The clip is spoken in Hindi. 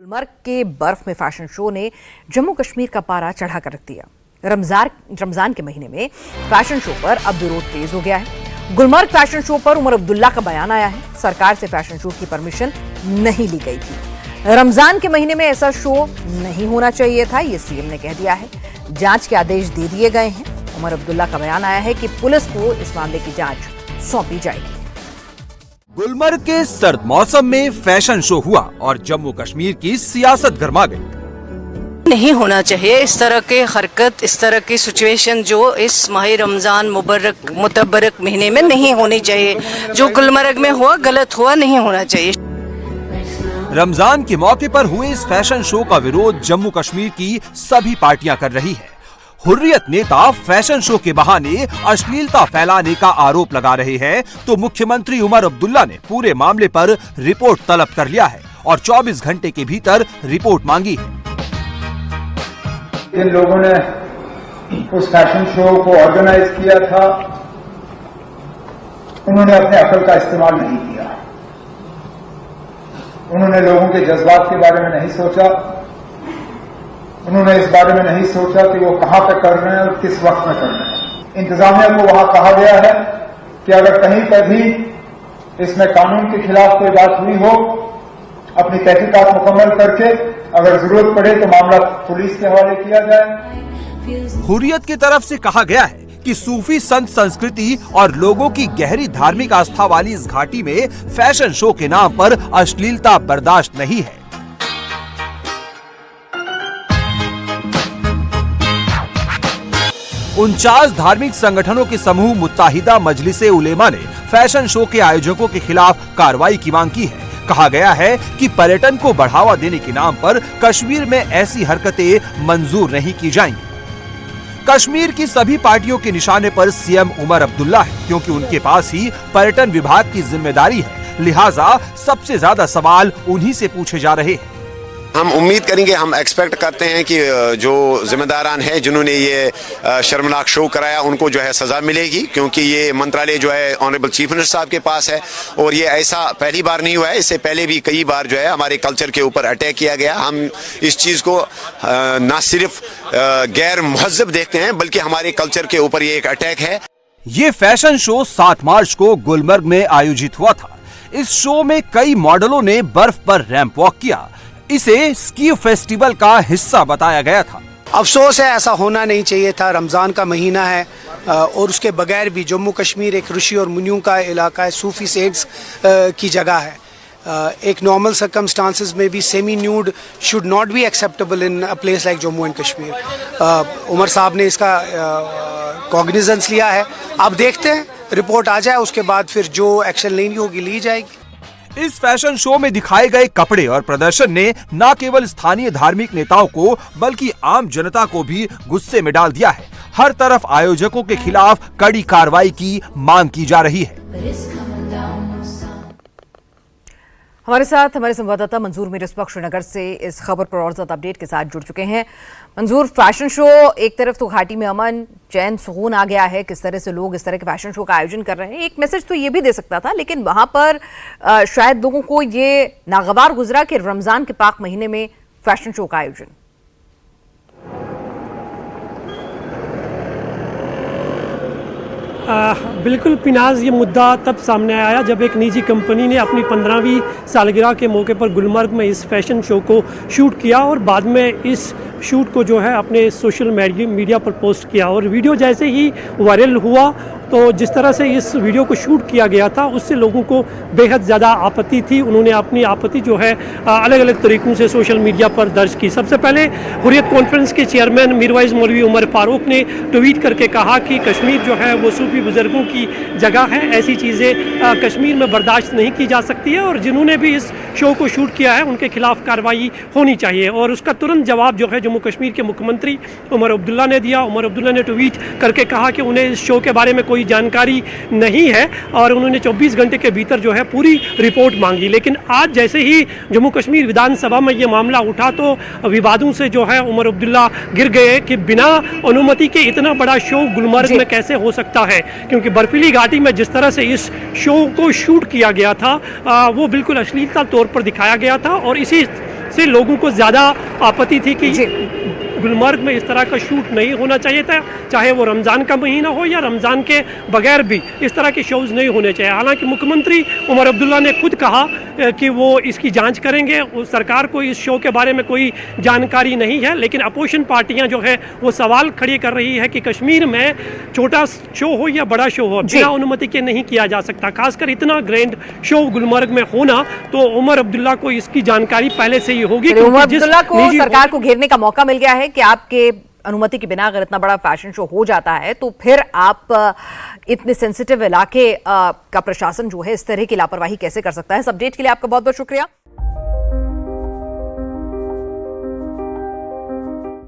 गुलमर्ग के बर्फ में फैशन शो ने जम्मू कश्मीर का पारा चढ़ा कर रख दिया। रमजान के महीने में फैशन शो पर अब विरोध तेज हो गया है। गुलमर्ग फैशन शो पर उमर अब्दुल्ला का बयान आया है, सरकार से फैशन शो की परमिशन नहीं ली गई थी। रमजान के महीने में ऐसा शो नहीं होना चाहिए था, ये सीएम ने कह दिया है। जांच के आदेश दे दिए गए हैं। उमर अब्दुल्ला का बयान आया है कि पुलिस को इस मामले की जांच सौंपी जाएगी। गुलमर्ग के सर्द मौसम में फैशन शो हुआ और जम्मू कश्मीर की सियासत गर्मा गई। नहीं होना चाहिए इस तरह के हरकत, इस तरह की सिचुएशन जो इस माह रमजान मुतबरक महीने में नहीं होनी चाहिए। जो गुलमर्ग में हुआ गलत हुआ, नहीं होना चाहिए। रमजान के मौके पर हुए इस फैशन शो का विरोध जम्मू कश्मीर की सभी पार्टियां कर रही है। हुर्रियत नेता फैशन शो के बहाने अश्लीलता फैलाने का आरोप लगा रहे हैं, तो मुख्यमंत्री उमर अब्दुल्ला ने पूरे मामले पर रिपोर्ट तलब कर लिया है और 24 घंटे के भीतर रिपोर्ट मांगी है। जिन लोगों ने उस फैशन शो को ऑर्गेनाइज किया था, उन्होंने अपने अकल का इस्तेमाल नहीं किया। उन्होंने लोगों के जज्बात के बारे में नहीं सोचा। उन्होंने इस बारे में नहीं सोचा कि वो कहां पे कर रहे हैं और किस वक्त में कर रहे हैं। इंतजामिया को वहां कहा गया है कि अगर कहीं पर भी इसमें कानून के खिलाफ कोई बात हुई हो, अपनी तहकीकात मुकम्मल करके अगर जरूरत पड़े तो मामला पुलिस के हवाले किया जाए। हुर्रियत की तरफ से कहा गया है कि सूफी संत संस्कृति और लोगों की गहरी धार्मिक आस्था वाली इस घाटी में फैशन शो के नाम पर अश्लीलता बर्दाश्त नहीं है। 49 धार्मिक संगठनों के समूह मुत्ताहिदा मजलिसे उलेमा ने फैशन शो के आयोजकों के खिलाफ कार्रवाई की मांग की है। कहा गया है कि पर्यटन को बढ़ावा देने के नाम पर कश्मीर में ऐसी हरकतें मंजूर नहीं की जाएंगी। कश्मीर की सभी पार्टियों के निशाने पर सीएम उमर अब्दुल्ला है, क्योंकि उनके पास ही पर्यटन विभाग की जिम्मेदारी है। लिहाजा सबसे ज्यादा सवाल उन्हीं से पूछे जा रहे हैं। हम उम्मीद करेंगे, हम एक्सपेक्ट करते हैं कि जो जिम्मेदारान है जिन्होंने ये शर्मनाक शो कराया, उनको जो है सजा मिलेगी, क्योंकि ये मंत्रालय जो है ऑनरेबल चीफ मिनिस्टर साहब के पास है और ये ऐसा पहली बार नहीं हुआ है। इससे पहले भी कई बार जो है हमारे कल्चर के ऊपर अटैक किया गया। हम इस चीज़ को न सिर्फ गैर महज़ब देखते हैं, बल्कि हमारे कल्चर के ऊपर ये एक अटैक है। ये फैशन शो 7 मार्च को गुलमर्ग में आयोजित हुआ था। इस शो में कई मॉडलों ने बर्फ पर रैंप वॉक किया। इसे स्की फेस्टिवल का हिस्सा बताया गया था। अफसोस है, ऐसा होना नहीं चाहिए था। रमज़ान का महीना है और उसके बगैर भी जम्मू कश्मीर एक ऋषि और मुनियों का इलाका है, सूफी सेंट्स की जगह है। एक नॉर्मल सर्कमस्टांसेस में भी semi nude should not be acceptable in a place like Jammu and Kashmir. Omar sahab ने इसका कॉग्निजेंस लिया है। अब देखते हैं, रिपोर्ट आ जाए, उसके बाद फिर जो एक्शन लेनी होगी ली जाएगी। इस फैशन शो में दिखाए गए कपड़े और प्रदर्शन ने न केवल स्थानीय धार्मिक नेताओं को बल्कि आम जनता को भी गुस्से में डाल दिया है। हर तरफ आयोजकों के खिलाफ कड़ी कार्रवाई की मांग की जा रही है। हमारे साथ हमारे संवाददाता मंजूर मीर इस वक्त श्रीनगर से इस खबर पर और ज्यादा अपडेट के साथ जुड़ चुके हैं। मंजूर, फैशन शो एक तरफ तो घाटी में अमन चैन सुकून आ गया है, किस तरह से लोग इस तरह के फैशन शो का आयोजन कर रहे हैं, एक मैसेज तो ये भी दे सकता था, लेकिन वहां पर शायद लोगों को ये नागवार गुजरा कि रमजान के पाक महीने में फैशन शो का आयोजन। बिल्कुल पिनाज, ये मुद्दा तब सामने आया जब एक निजी कंपनी ने अपनी 15वीं सालगिरह के मौके पर गुलमर्ग में इस फैशन शो को शूट किया और बाद में इस शूट को जो है अपने सोशल मीडिया पर पोस्ट किया। और वीडियो जैसे ही वायरल हुआ तो जिस तरह से इस वीडियो को शूट किया गया था उससे लोगों को बेहद ज़्यादा आपत्ति थी। उन्होंने अपनी आपत्ति जो है अलग अलग तरीक़ों से सोशल मीडिया पर दर्ज की। सबसे पहले हुर्रियत कॉन्फ्रेंस के चेयरमैन मीरवाइज मौलवी उमर फारूक ने ट्वीट करके कहा कि कश्मीर जो है वो सूफी बुजुर्गों की जगह है, ऐसी चीज़ें कश्मीर में बर्दाश्त नहीं की जा सकती है और जिन्होंने भी इस शो को शूट किया है उनके खिलाफ कार्रवाई होनी चाहिए। और उसका तुरंत जवाब जो है जम्मू कश्मीर के मुख्यमंत्री उमर अब्दुल्ला ने दिया। उमर अब्दुल्ला ने ट्वीट करके कहा कि उन्हें इस शो के बारे में कोई जानकारी नहीं है और उन्होंने 24 घंटे के भीतर जो है पूरी रिपोर्ट मांगी। लेकिन आज जैसे ही जम्मू कश्मीर विधानसभा में ये मामला उठा तो विवादों से जो है उमर अब्दुल्ला गिर गए कि बिना अनुमति के इतना बड़ा शो गुलमर्ग में कैसे हो सकता है, क्योंकि बर्फीली घाटी में जिस तरह से इस शो को शूट किया गया था वो बिल्कुल अश्लीलता तौर पर दिखाया गया था और इसी से लोगों को ज़्यादा आपत्ति थी कि गुलमर्ग में इस तरह का शूट नहीं होना चाहिए था, चाहे वो रमज़ान का महीना हो या रमज़ान के बगैर भी इस तरह के शोज़ नहीं होने चाहिए। हालांकि मुख्यमंत्री उमर अब्दुल्ला ने खुद कहा कि वो इसकी जांच करेंगे। सरकार को इस शो के बारे में कोई जानकारी नहीं है, लेकिन अपोजिशन पार्टियां जो है वो सवाल खड़े कर रही है कि कश्मीर में छोटा शो हो या बड़ा शो हो, बिना अनुमति के नहीं किया जा सकता। खासकर इतना ग्रैंड शो गुलमर्ग में होना, तो उमर अब्दुल्ला को इसकी जानकारी पहले से ही होगी। उमर अब्दुल्ला को सरकार को घेरने का मौका मिल गया है कि आपके अनुमति के बिना अगर इतना बड़ा फैशन शो हो जाता है तो फिर आप इतने सेंसिटिव इलाके का प्रशासन जो है इस तरह की लापरवाही कैसे कर सकता है। इस अपडेट के लिए आपका बहुत बहुत शुक्रिया।